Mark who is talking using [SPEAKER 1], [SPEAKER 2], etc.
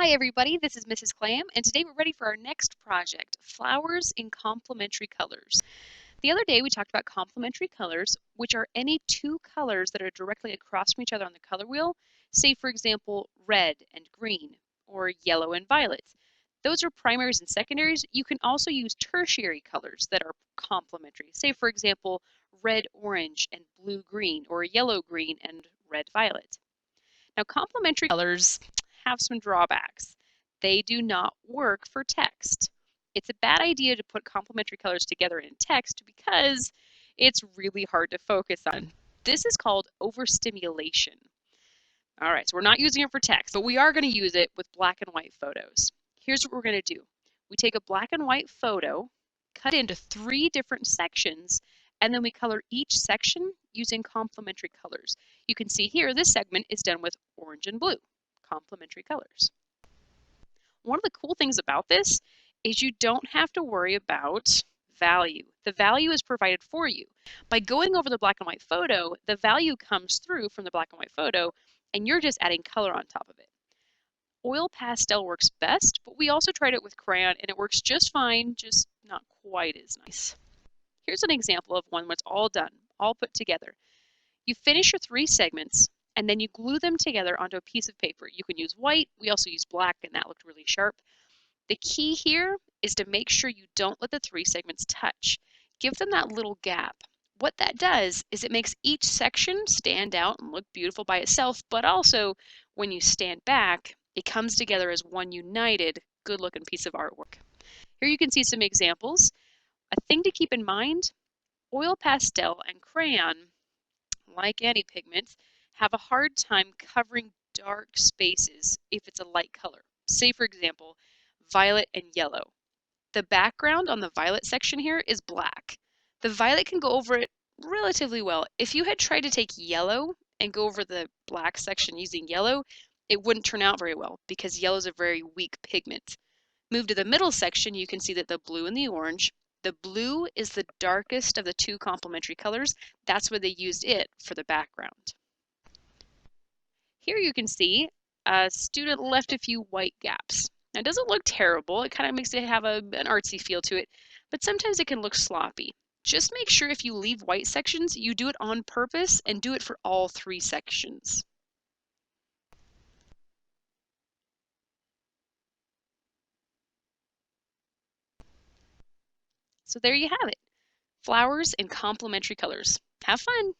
[SPEAKER 1] Hi everybody, this is Mrs. Klamm, and today we're ready for our next project, flowers in complementary colors. The other day we talked about complementary colors, which are any two colors that are directly across from each other on the color wheel, say for example red and green, or yellow and violet. Those are primaries and secondaries. You can also use tertiary colors that are complementary, say for example red orange and blue green, or yellow green and red violet. Now, complementary colors have some drawbacks. They do not work for text. It's a bad idea to put complementary colors together in text because it's really hard to focus on. This is called overstimulation. All right, so we're not using it for text, but we are going to use it with black and white photos. Here's what we're going to do. We take a black and white photo, cut it into 3 different sections, and then we color each section using complementary colors. You can see here this segment is done with orange and blue, complementary colors. One of the cool things about this is you don't have to worry about value. The value is provided for you. By going over the black and white photo, the value comes through from the black and white photo, and you're just adding color on top of it. Oil pastel works best, but we also tried it with crayon and it works just fine, just not quite as nice. Here's an example of one that's all done, all put together. You finish your 3 segments and then you glue them together onto a piece of paper. You can use white, we also use black, and that looked really sharp. The key here is to make sure you don't let the 3 segments touch. Give them that little gap. What that does is it makes each section stand out and look beautiful by itself, but also when you stand back, it comes together as one united, good-looking piece of artwork. Here you can see some examples. A thing to keep in mind, oil pastel and crayon, like any pigments, have a hard time covering dark spaces if it's a light color. Say, for example, violet and yellow. The background on the violet section here is black. The violet can go over it relatively well. If you had tried to take yellow and go over the black section using yellow, it wouldn't turn out very well because yellow is a very weak pigment. Move to the middle section, you can see that the blue and the orange. The blue is the darkest of the 2 complementary colors. That's where they used it for the background. Here you can see a student left a few white gaps. Now, it doesn't look terrible. It kind of makes it have an artsy feel to it, but sometimes it can look sloppy. Just make sure if you leave white sections, you do it on purpose and do it for all 3 sections. So there you have it. Flowers in complementary colors. Have fun!